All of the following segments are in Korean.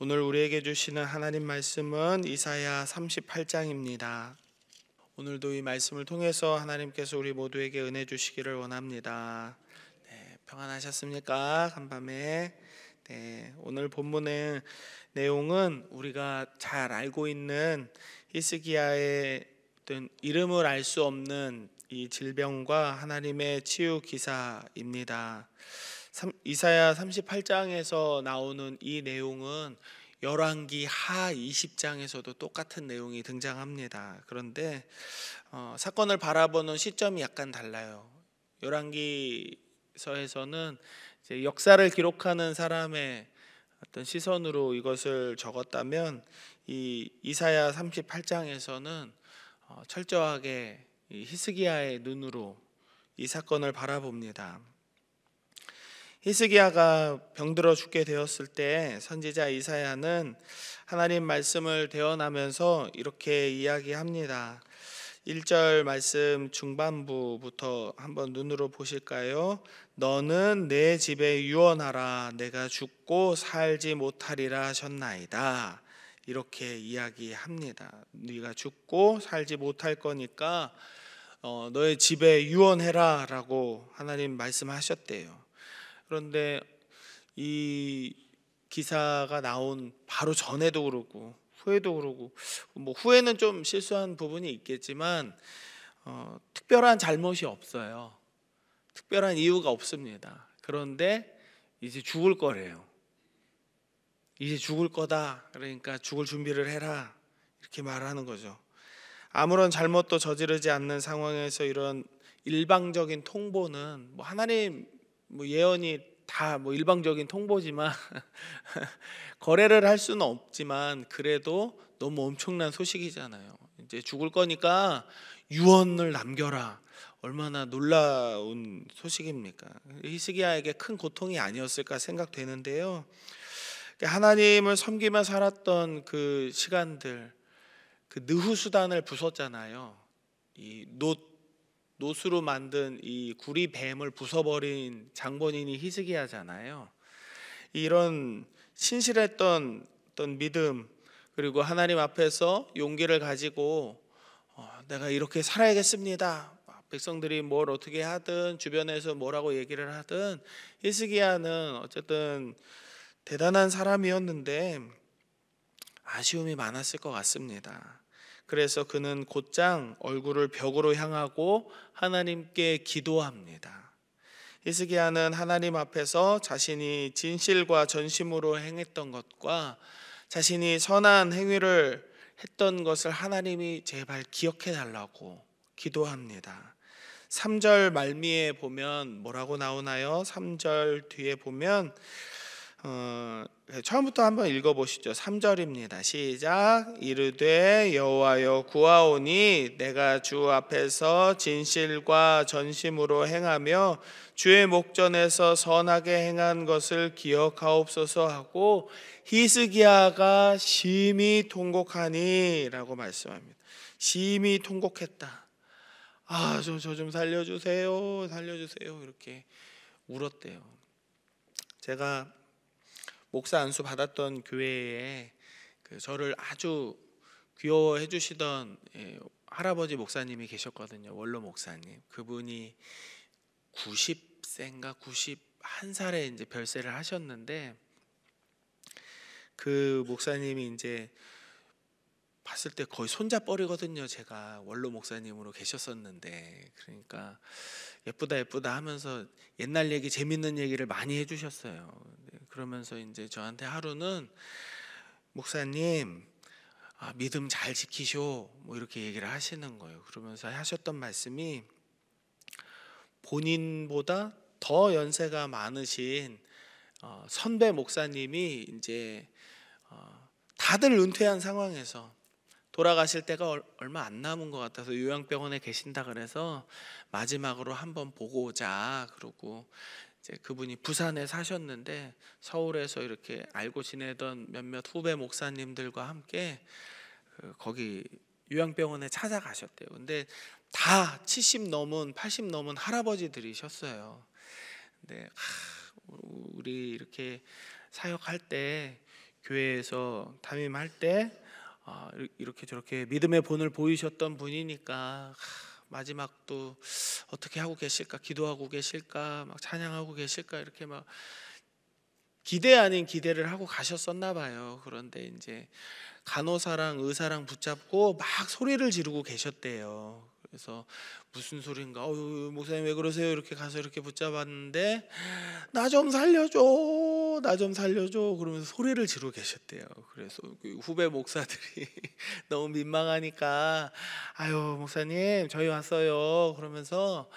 오늘 우리에게 주시는 하나님 말씀은 이사야 38장입니다. 오늘도 이 말씀을 통해서 하나님께서 우리 모두에게 은혜 주시기를 원합니다. 평안하셨습니까? 간밤에. 오늘 본문의 내용은 우리가 잘 알고 있는 히스기야의 어떤 이름을 알 수 없는 이 질병과 하나님의 치유 기사입니다. 이사야 38장에서 나오는 이 내용은 열왕기 하 20장에서도 똑같은 내용이 등장합니다. 그런데 사건을 바라보는 시점이 약간 달라요. 열왕기서에서는 이제 역사를 기록하는 사람의 어떤 시선으로 이것을 적었다면 이 이사야 38장에서는 철저하게 이 히스기야의 눈으로 이 사건을 바라봅니다. 히스기야가 병들어 죽게 되었을 때 선지자 이사야는 하나님 말씀을 대언하면서 이렇게 이야기합니다. 1절 말씀 중반부부터 한번 눈으로 보실까요? 너는 내 집에 유언하라. 내가 죽고 살지 못하리라 하셨나이다. 이렇게 이야기합니다. 네가 죽고 살지 못할 거니까 너의 집에 유언해라 라고 하나님 말씀하셨대요. 그런데 이 기사가 나온 바로 전에도 그렇고 후에도 그렇고, 후에는 좀 실수한 부분이 있겠지만 특별한 잘못이 없어요. 특별한 이유가 없습니다. 그런데 이제 죽을 거래요. 이제 죽을 거다. 그러니까 죽을 준비를 해라. 이렇게 말하는 거죠. 아무런 잘못도 저지르지 않는 상황에서 이런 일방적인 통보는 하나님 예언이 다 일방적인 통보지만 거래를 할 수는 없지만 그래도 너무 엄청난 소식이잖아요. 이제 죽을 거니까 유언을 남겨라. 얼마나 놀라운 소식입니까? 히스기야에게 큰 고통이 아니었을까 생각되는데요. 하나님을 섬기며 살았던 그 시간들, 그 느후수단을 부쉈잖아요. 이 노수로 만든 이 구리 뱀을 부숴버린 장본인이 히스기야잖아요. 이런 신실했던 어떤 믿음, 그리고 하나님 앞에서 용기를 가지고 내가 이렇게 살아야겠습니다. 백성들이 뭘 어떻게 하든 주변에서 뭐라고 얘기를 하든 히스기야는 어쨌든 대단한 사람이었는데 아쉬움이 많았을 것 같습니다. 그래서 그는 곧장 얼굴을 벽으로 향하고 하나님께 기도합니다. 히스기야는 하나님 앞에서 자신이 진실과 전심으로 행했던 것과 자신이 선한 행위를 했던 것을 하나님이 제발 기억해 달라고 기도합니다. 3절 말미에 보면 뭐라고 나오나요? 3절 뒤에 보면 처음부터 한번 읽어보시죠. 3절입니다. 시작. 이르되 여호와여 구하오니 내가 주 앞에서 진실과 전심으로 행하며 주의 목전에서 선하게 행한 것을 기억하옵소서 하고 히스기야가 심히 통곡하니 라고 말씀합니다. 심히 통곡했다. 저 좀 살려주세요. 이렇게 울었대요. 제가 목사 안수 받았던 교회에 저를 아주 귀여워해 주시던 할아버지 목사님이 계셨거든요. 원로 목사님. 그분이 90세인가 91살에 이제 별세를 하셨는데 그 목사님이 이제 봤을 때 거의 손자뻘이거든요. 제가 원로 목사님으로 계셨었는데, 그러니까 예쁘다 하면서 옛날 얘기, 재밌는 얘기를 많이 해주셨어요. 그러면서 이제 저한테 하루는 목사님 믿음 잘 지키쇼 이렇게 얘기를 하시는 거예요. 그러면서 하셨던 말씀이 본인보다 더 연세가 많으신 선배 목사님이 이제 다들 은퇴한 상황에서 돌아가실 때가 얼마 안 남은 것 같아서 요양병원에 계신다 그래서 마지막으로 한번 보고 오자 그러고 이제 그분이 부산에 사셨는데 서울에서 이렇게 알고 지내던 몇몇 후배 목사님들과 함께 거기 요양병원에 찾아가셨대요. 근데 다 70 넘은 80 넘은 할아버지들이셨어요. 근데 우리 이렇게 사역할 때 교회에서 담임할 때 이렇게 저렇게 믿음의 본을 보이셨던 분이니까 마지막도 어떻게 하고 계실까, 기도하고 계실까, 막 찬양하고 계실까, 이렇게 막 기대 아닌 기대를 하고 가셨었나 봐요. 그런데 이제 간호사랑 의사랑 붙잡고 막 소리를 지르고 계셨대요. 그래서 무슨 소린가, 목사님 왜 그러세요? 이렇게 가서 이렇게 붙잡았는데 나 좀 살려줘, 나 좀 살려줘 그러면서 소리를 지르고 계셨대요. 그래서 그 후배 목사들이 너무 민망하니까 아유 목사님 저희 왔어요 그러면서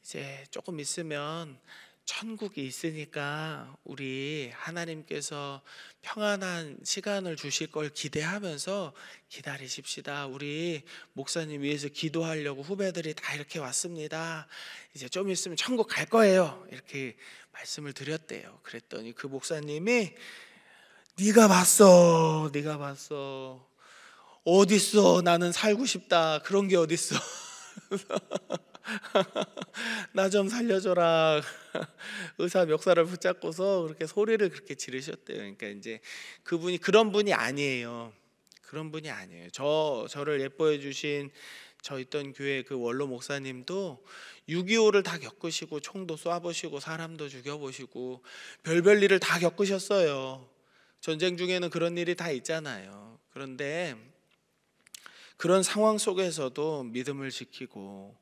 이제 조금 있으면 천국이 있으니까 우리 하나님께서 평안한 시간을 주실 걸 기대하면서 기다리십시다. 우리 목사님 위해서 기도하려고 후배들이 다 이렇게 왔습니다. 이제 좀 있으면 천국 갈 거예요. 이렇게 말씀을 드렸대요. 그랬더니 그 목사님이 네가 봤어, 네가 봤어. 어딨어? 나는 살고 싶다. 그런 게 어딨어? 나 좀 살려줘라. 의사 멱살을 붙잡고서 그렇게 소리를 그렇게 지르셨대요. 그러니까 이제 그분이 그런 분이 아니에요. 그런 분이 아니에요. 저를 예뻐해 주신 저 있던 교회 그 원로 목사님도 6.25를 다 겪으시고 총도 쏴보시고 사람도 죽여보시고 별별 일을 다 겪으셨어요. 전쟁 중에는 그런 일이 다 있잖아요. 그런데 그런 상황 속에서도 믿음을 지키고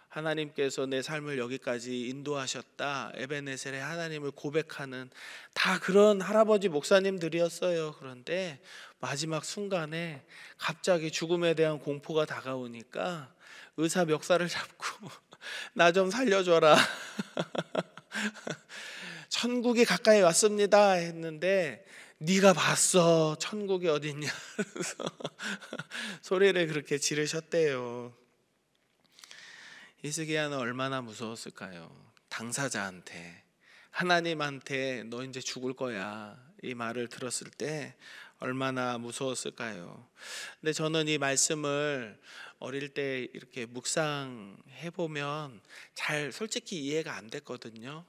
하나님께서 내 삶을 여기까지 인도하셨다, 에베네셀의 하나님을 고백하는 다 그런 할아버지 목사님들이었어요. 그런데 마지막 순간에 갑자기 죽음에 대한 공포가 다가오니까 의사 멱살을 잡고 나 좀 살려줘라. 천국이 가까이 왔습니다 했는데 네가 봤어, 천국이 어딨냐 그래서 소리를 그렇게 지르셨대요. 히스기야는 얼마나 무서웠을까요? 당사자한테, 하나님한테 너 이제 죽을 거야 이 말을 들었을 때 얼마나 무서웠을까요? 근데 저는 이 말씀을 어릴 때 이렇게 묵상해 보면 잘 솔직히 이해가 안 됐거든요.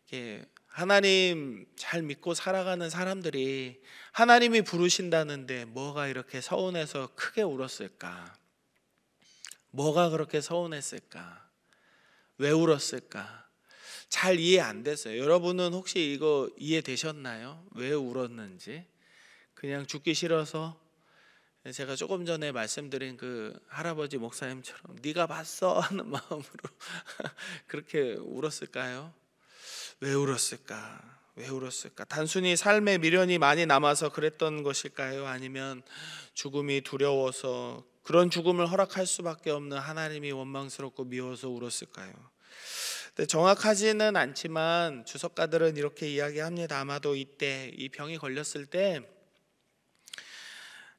이렇게 하나님 잘 믿고 살아가는 사람들이 하나님이 부르신다는데 뭐가 이렇게 서운해서 크게 울었을까? 뭐가 그렇게 서운했을까? 왜 울었을까? 잘 이해 안 됐어요. 여러분은 혹시 이거 이해되셨나요? 왜 울었는지? 그냥 죽기 싫어서? 제가 조금 전에 말씀드린 그 할아버지 목사님처럼 네가 봤어 하는 마음으로 그렇게 울었을까요? 왜 울었을까? 왜 울었을까? 단순히 삶의 미련이 많이 남아서 그랬던 것일까요? 아니면 죽음이 두려워서 그런 죽음을 허락할 수밖에 없는 하나님이 원망스럽고 미워서 울었을까요? 근데 정확하지는 않지만 주석가들은 이렇게 이야기합니다. 아마도 이때 이 병이 걸렸을 때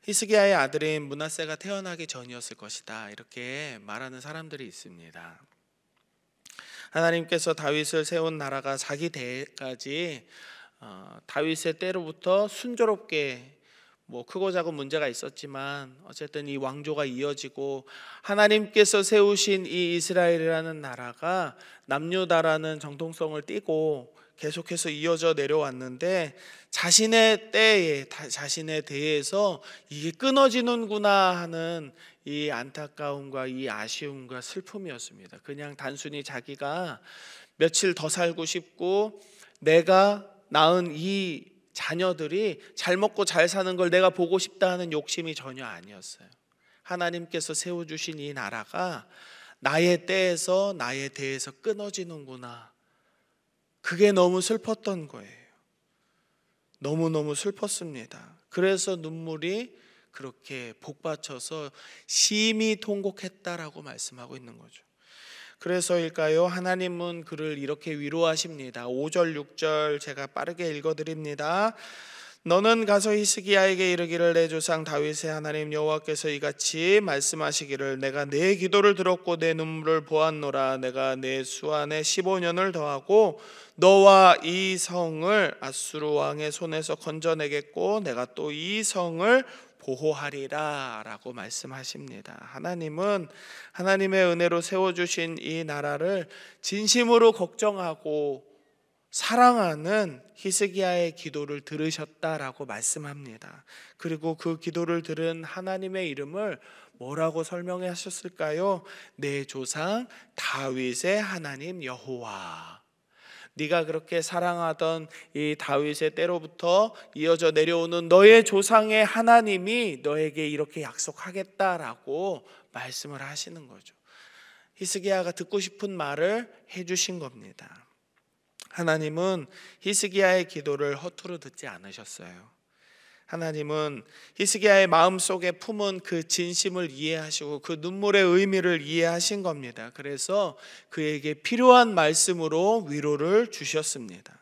히스기야의 아들인 므낫세가 태어나기 전이었을 것이다, 이렇게 말하는 사람들이 있습니다. 하나님께서 다윗을 세운 나라가 자기 때까지 다윗의 때로부터 순조롭게 크고 작은 문제가 있었지만 어쨌든 이 왕조가 이어지고 하나님께서 세우신 이 이스라엘이라는 나라가 남유다라는 정통성을 띠고 계속해서 이어져 내려왔는데 자신의 때에, 자신의 대에서 이게 끊어지는구나 하는 이 안타까움과 이 아쉬움과 슬픔이었습니다. 그냥 단순히 자기가 며칠 더 살고 싶고 내가 낳은 이 자녀들이 잘 먹고 잘 사는 걸 내가 보고 싶다 하는 욕심이 전혀 아니었어요. 하나님께서 세워주신 이 나라가 나의 때에서 나의 대에서 끊어지는구나. 그게 너무 슬펐던 거예요. 너무너무 슬펐습니다. 그래서 눈물이 그렇게 복받쳐서 심히 통곡했다라고 말씀하고 있는 거죠. 그래서일까요? 하나님은 그를 이렇게 위로하십니다. 5절 6절 제가 빠르게 읽어드립니다. 너는 가서 히스기야에게 이르기를 내 조상 다윗의 하나님 여호와께서 이같이 말씀하시기를 내가 내 기도를 들었고 내 눈물을 보았노라. 내가 내 수안에 15년을 더하고 너와 이 성을 아수르 왕의 손에서 건져내겠고 내가 또 이 성을 보호하리라 라고 말씀하십니다. 하나님은 하나님의 은혜로 세워주신 이 나라를 진심으로 걱정하고 사랑하는 히스기야의 기도를 들으셨다라고 말씀합니다. 그리고 그 기도를 들은 하나님의 이름을 뭐라고 설명해 하셨을까요? 내 조상 다윗의 하나님 여호와. 네가 그렇게 사랑하던 이 다윗의 때로부터 이어져 내려오는 너의 조상의 하나님이 너에게 이렇게 약속하겠다라고 말씀을 하시는 거죠. 히스기야가 듣고 싶은 말을 해주신 겁니다. 하나님은 히스기야의 기도를 허투루 듣지 않으셨어요. 하나님은 히스기야의 마음속에 품은 그 진심을 이해하시고 그 눈물의 의미를 이해하신 겁니다. 그래서 그에게 필요한 말씀으로 위로를 주셨습니다.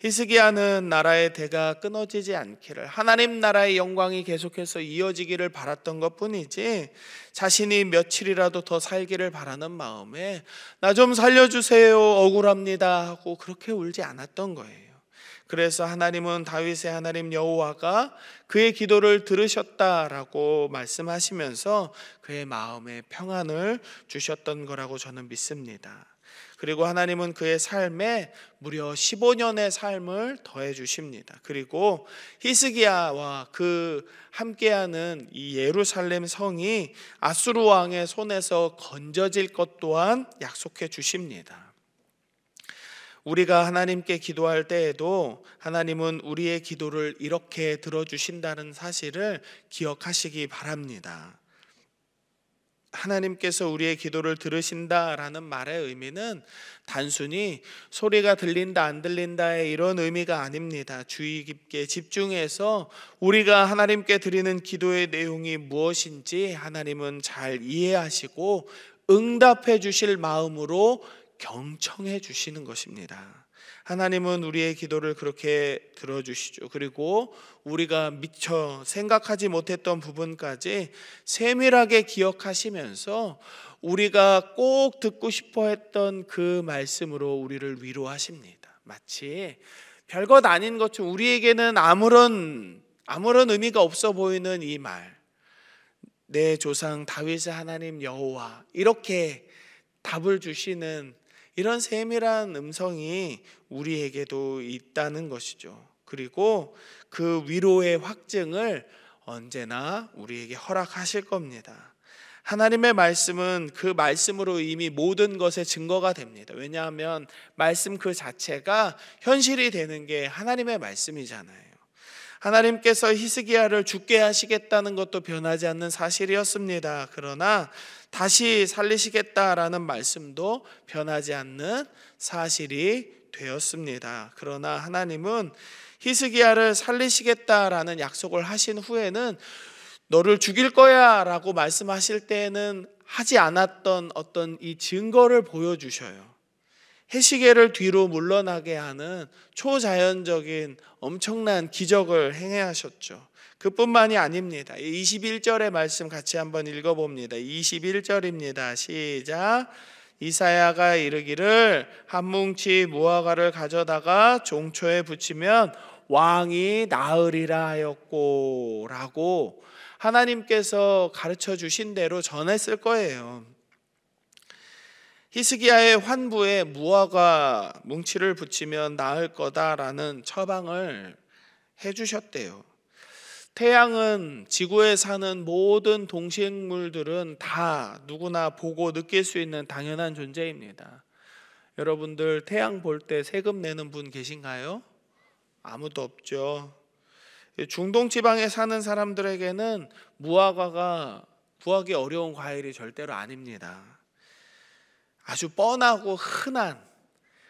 히스기야는 나라의 대가 끊어지지 않기를, 하나님 나라의 영광이 계속해서 이어지기를 바랐던 것뿐이지 자신이 며칠이라도 더 살기를 바라는 마음에 나 좀 살려주세요, 억울합니다 하고 그렇게 울지 않았던 거예요. 그래서 하나님은 다윗의 하나님 여호와가 그의 기도를 들으셨다라고 말씀하시면서 그의 마음에 평안을 주셨던 거라고 저는 믿습니다. 그리고 하나님은 그의 삶에 무려 15년의 삶을 더해 주십니다. 그리고 히스기야와 그 함께하는 이 예루살렘 성이 아수르 왕의 손에서 건져질 것 또한 약속해 주십니다. 우리가 하나님께 기도할 때에도 하나님은 우리의 기도를 이렇게 들어주신다는 사실을 기억하시기 바랍니다. 하나님께서 우리의 기도를 들으신다라는 말의 의미는 단순히 소리가 들린다 안 들린다의 이런 의미가 아닙니다. 주의 깊게 집중해서 우리가 하나님께 드리는 기도의 내용이 무엇인지 하나님은 잘 이해하시고 응답해 주실 마음으로 경청해 주시는 것입니다. 하나님은 우리의 기도를 그렇게 들어주시죠. 그리고 우리가 미처 생각하지 못했던 부분까지 세밀하게 기억하시면서 우리가 꼭 듣고 싶어 했던 그 말씀으로 우리를 위로하십니다. 마치 별것 아닌 것처럼 우리에게는 아무런 의미가 없어 보이는 이 말, 내 조상 다윗의 하나님 여호와, 이렇게 답을 주시는 이런 세밀한 음성이 우리에게도 있다는 것이죠. 그리고 그 위로의 확증을 언제나 우리에게 허락하실 겁니다. 하나님의 말씀은 그 말씀으로 이미 모든 것의 증거가 됩니다. 왜냐하면 말씀 그 자체가 현실이 되는 게 하나님의 말씀이잖아요. 하나님께서 히스기야를 죽게 하시겠다는 것도 변하지 않는 사실이었습니다. 그러나 다시 살리시겠다라는 말씀도 변하지 않는 사실이 되었습니다. 그러나 하나님은 히스기야를 살리시겠다라는 약속을 하신 후에는 너를 죽일 거야 라고 말씀하실 때에는 하지 않았던 어떤 이 증거를 보여주셔요. 해시계를 뒤로 물러나게 하는 초자연적인 엄청난 기적을 행하셨죠. 그뿐만이 아닙니다. 21절의 말씀 같이 한번 읽어봅니다. 21절입니다. 시작. 이사야가 이르기를 한 뭉치 무화과를 가져다가 종초에 붙이면 왕이 나으리라 하였고 라고 하나님께서 가르쳐 주신 대로 전했을 거예요. 히스기야의 환부에 무화과 뭉치를 붙이면 나을 거다라는 처방을 해주셨대요. 태양은 지구에 사는 모든 동식물들은 다 누구나 보고 느낄 수 있는 당연한 존재입니다. 여러분들 태양 볼 때 세금 내는 분 계신가요? 아무도 없죠. 중동 지방에 사는 사람들에게는 무화과가 구하기 어려운 과일이 절대로 아닙니다. 아주 뻔하고 흔한,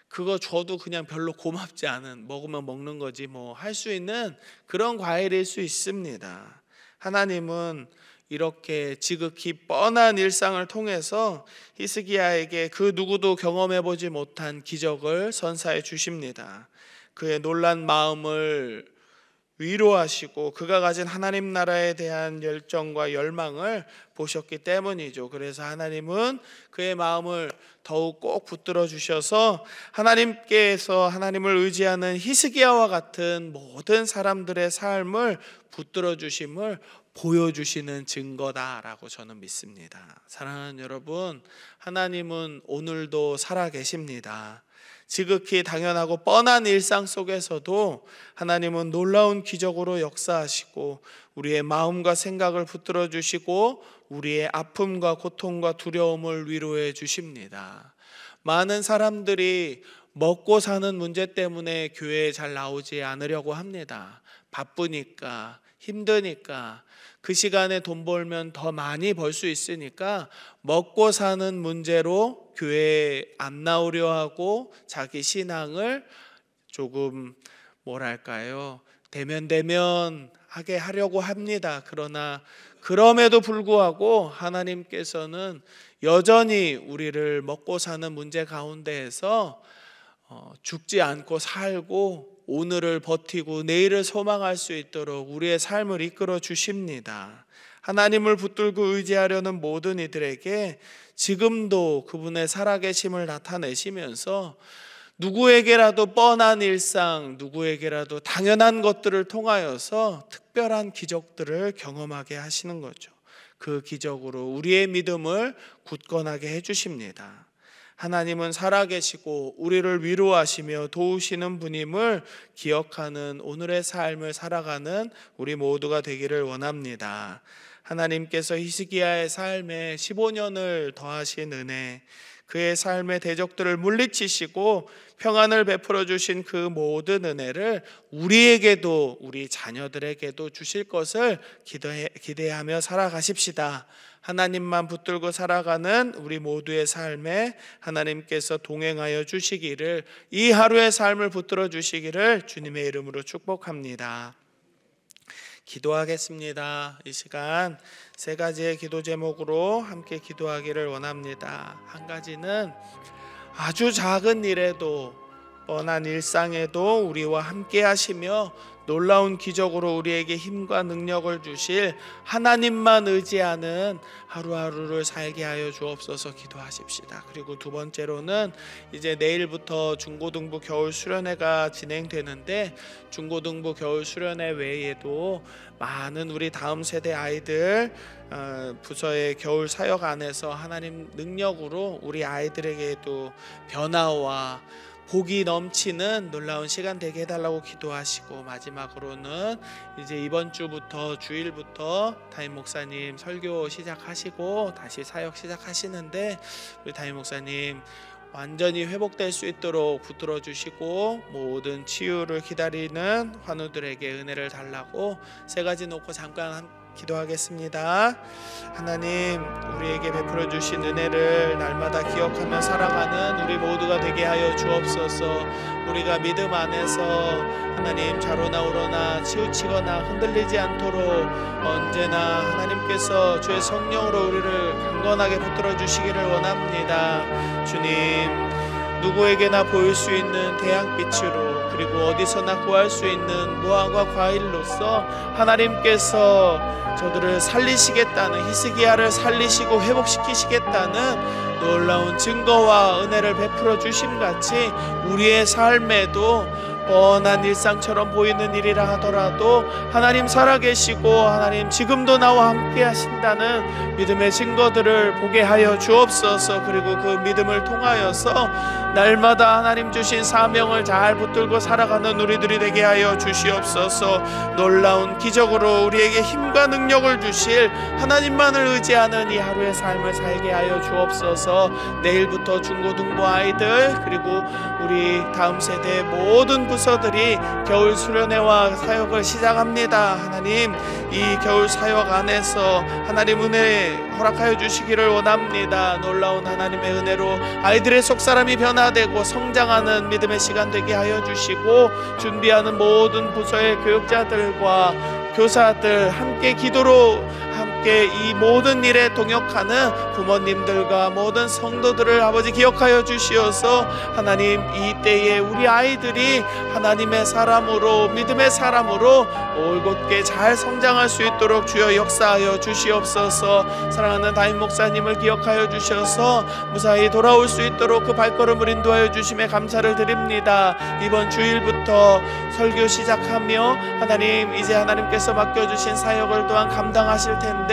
그거 줘도 그냥 별로 고맙지 않은, 먹으면 먹는 거지 뭐 할 수 있는 그런 과일일 수 있습니다. 하나님은 이렇게 지극히 뻔한 일상을 통해서 히스기야에게 그 누구도 경험해보지 못한 기적을 선사해 주십니다. 그의 놀란 마음을 위로하시고 그가 가진 하나님 나라에 대한 열정과 열망을 보셨기 때문이죠. 그래서 하나님은 그의 마음을 더욱 꼭 붙들어 주셔서 하나님께서 하나님을 의지하는 히스기야와 같은 모든 사람들의 삶을 붙들어 주심을 보여주시는 증거다라고 저는 믿습니다. 사랑하는 여러분, 하나님은 오늘도 살아 계십니다. 지극히 당연하고 뻔한 일상 속에서도 하나님은 놀라운 기적으로 역사하시고 우리의 마음과 생각을 붙들어 주시고 우리의 아픔과 고통과 두려움을 위로해 주십니다. 많은 사람들이 먹고 사는 문제 때문에 교회에 잘 나오지 않으려고 합니다. 바쁘니까, 힘드니까, 그 시간에 돈 벌면 더 많이 벌 수 있으니까 먹고 사는 문제로 교회에 안 나오려 하고 자기 신앙을 조금 대면대면하게 하려고 합니다. 그러나 그럼에도 불구하고 하나님께서는 여전히 우리를 먹고 사는 문제 가운데에서 죽지 않고 살고 오늘을 버티고 내일을 소망할 수 있도록 우리의 삶을 이끌어 주십니다. 하나님을 붙들고 의지하려는 모든 이들에게 지금도 그분의 살아계심을 나타내시면서 누구에게라도 뻔한 일상, 누구에게라도 당연한 것들을 통하여서 특별한 기적들을 경험하게 하시는 거죠. 그 기적으로 우리의 믿음을 굳건하게 해주십니다. 하나님은 살아계시고 우리를 위로하시며 도우시는 분임을 기억하는 오늘의 삶을 살아가는 우리 모두가 되기를 원합니다. 하나님께서 히스기야의 삶에 15년을 더하신 은혜, 그의 삶의 대적들을 물리치시고 평안을 베풀어 주신 그 모든 은혜를 우리에게도 우리 자녀들에게도 주실 것을 기대하며 살아가십시다. 하나님만 붙들고 살아가는 우리 모두의 삶에 하나님께서 동행하여 주시기를, 이 하루의 삶을 붙들어 주시기를 주님의 이름으로 축복합니다. 기도하겠습니다. 이 시간 세 가지의 기도 제목으로 함께 기도하기를 원합니다. 한 가지는 아주 작은 일에도 뻔한 일상에도 우리와 함께 하시며 놀라운 기적으로 우리에게 힘과 능력을 주실 하나님만 의지하는 하루하루를 살게 하여 주옵소서 기도하십시다. 그리고 두 번째로는 이제 내일부터 중고등부 겨울 수련회가 진행되는데 중고등부 겨울 수련회 외에도 많은 우리 다음 세대 아이들 부서의 겨울 사역 안에서 하나님 능력으로 우리 아이들에게도 변화와 복이 넘치는 놀라운 시간 되게 해달라고 기도하시고, 마지막으로는 이제 이번 주부터 주일부터 담임 목사님 설교 시작하시고 다시 사역 시작하시는데 우리 담임 목사님 완전히 회복될 수 있도록 붙들어 주시고 모든 치유를 기다리는 환우들에게 은혜를 달라고 세 가지 놓고 잠깐 기도하겠습니다. 하나님, 우리에게 베풀어 주신 은혜를 날마다 기억하며 살아가는 우리 모두가 되게 하여 주옵소서. 우리가 믿음 안에서 하나님 좌로나 우로나 치우치거나 흔들리지 않도록 언제나 하나님께서 주의 성령으로 우리를 강건하게 붙들어 주시기를 원합니다. 주님, 누구에게나 보일 수 있는 태양빛으로, 그리고 어디서나 구할 수 있는 무화과 과일로서 하나님께서 저들을 살리시겠다는, 히스기야를 살리시고 회복시키시겠다는 놀라운 증거와 은혜를 베풀어 주심같이 우리의 삶에도 뻔한 일상처럼 보이는 일이라 하더라도 하나님 살아계시고 하나님 지금도 나와 함께 하신다는 믿음의 증거들을 보게 하여 주옵소서. 그리고 그 믿음을 통하여서 날마다 하나님 주신 사명을 잘 붙들고 살아가는 우리들이 되게 하여 주시옵소서. 놀라운 기적으로 우리에게 힘과 능력을 주실 하나님만을 의지하는 이 하루의 삶을 살게 하여 주옵소서. 내일부터 중고등부 아이들 그리고 우리 다음 세대의 모든 부서들이 겨울 수련회와 사역을 시작합니다. 하나님, 이 겨울 사역 안에서 하나님 은혜 허락하여 주시기를 원합니다. 놀라운 하나님의 은혜로 아이들의 속사람이 변화되고 성장하는 믿음의 시간 되게 하여 주시고, 준비하는 모든 부서의 교육자들과 교사들 함께 기도로 함께 이 모든 일에 동역하는 부모님들과 모든 성도들을 아버지 기억하여 주시어서 하나님, 이 때에 우리 아이들이 하나님의 사람으로, 믿음의 사람으로 올곧게 잘 성장할 수 있도록 주여 역사하여 주시옵소서. 사랑하는 담임 목사님을 기억하여 주셔서 무사히 돌아올 수 있도록 그 발걸음을 인도하여 주심에 감사를 드립니다. 이번 주일부터 설교 시작하며 하나님, 이제 하나님께서 맡겨주신 사역을 또한 감당하실 텐데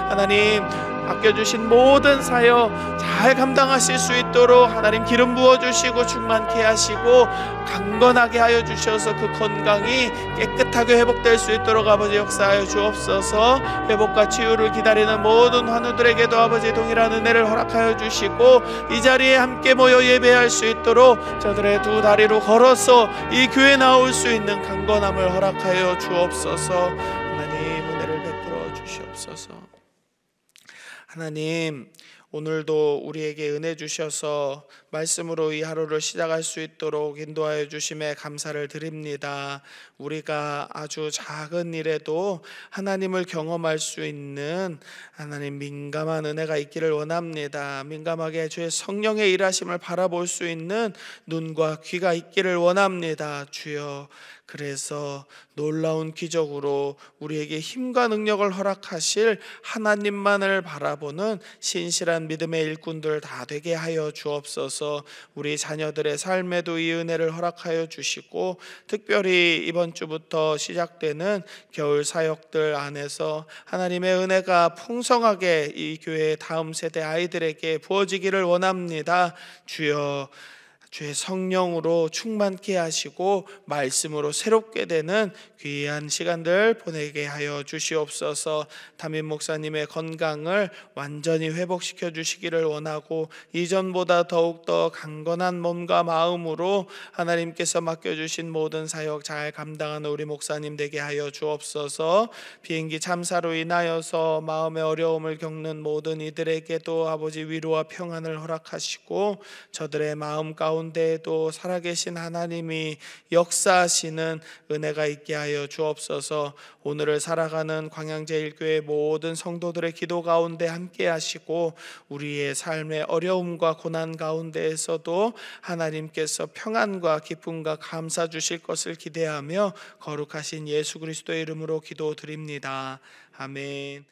하나님, 맡겨주신 모든 사역 잘 감당하실 수 있도록 하나님 기름 부어주시고 충만케 하시고 강건하게 하여 주셔서 그 건강이 깨끗하게 회복될 수 있도록 아버지 역사하여 주옵소서. 회복과 치유를 기다리는 모든 환우들에게도 아버지 동일한 은혜를 허락하여 주시고 이 자리에 함께 모여 예배할 수 있도록 저들의 두 다리로 걸어서 이 교회 나올 수 있는 강건함을 허락하여 주옵소서. 하나님 은혜를 베풀어 주시옵소서. 하나님 오늘도 우리에게 은혜 주셔서 말씀으로 이 하루를 시작할 수 있도록 인도하여 주심에 감사를 드립니다. 우리가 아주 작은 일에도 하나님을 경험할 수 있는 하나님 민감한 은혜가 있기를 원합니다. 민감하게 주의 성령의 일하심을 바라볼 수 있는 눈과 귀가 있기를 원합니다. 주여, 그래서 놀라운 기적으로 우리에게 힘과 능력을 허락하실 하나님만을 바라보는 신실한 믿음의 일꾼들 다 되게 하여 주옵소서. 우리 자녀들의 삶에도 이 은혜를 허락하여 주시고 특별히 이번 주부터 시작되는 겨울 사역들 안에서 하나님의 은혜가 풍성하게 이 교회의 다음 세대 아이들에게 부어지기를 원합니다. 주여, 주의 성령으로 충만케 하시고 말씀으로 새롭게 되는 귀한 시간들 보내게 하여 주시옵소서. 담임 목사님의 건강을 완전히 회복시켜 주시기를 원하고 이전보다 더욱더 강건한 몸과 마음으로 하나님께서 맡겨주신 모든 사역 잘 감당하는 우리 목사님 되게 하여 주옵소서. 비행기 참사로 인하여서 마음의 어려움을 겪는 모든 이들에게도 아버지 위로와 평안을 허락하시고 저들의 마음 가운데에도 살아계신 하나님이 역사하시는 은혜가 있게 하여 주옵소서. 오늘을 살아가는 광양제일교회 모든 성도들의 기도 가운데 함께 하시고 우리의 삶의 어려움과 고난 가운데에서도 하나님께서 평안과 기쁨과 감사 주실 것을 기대하며 거룩하신 예수 그리스도의 이름으로 기도드립니다. 아멘.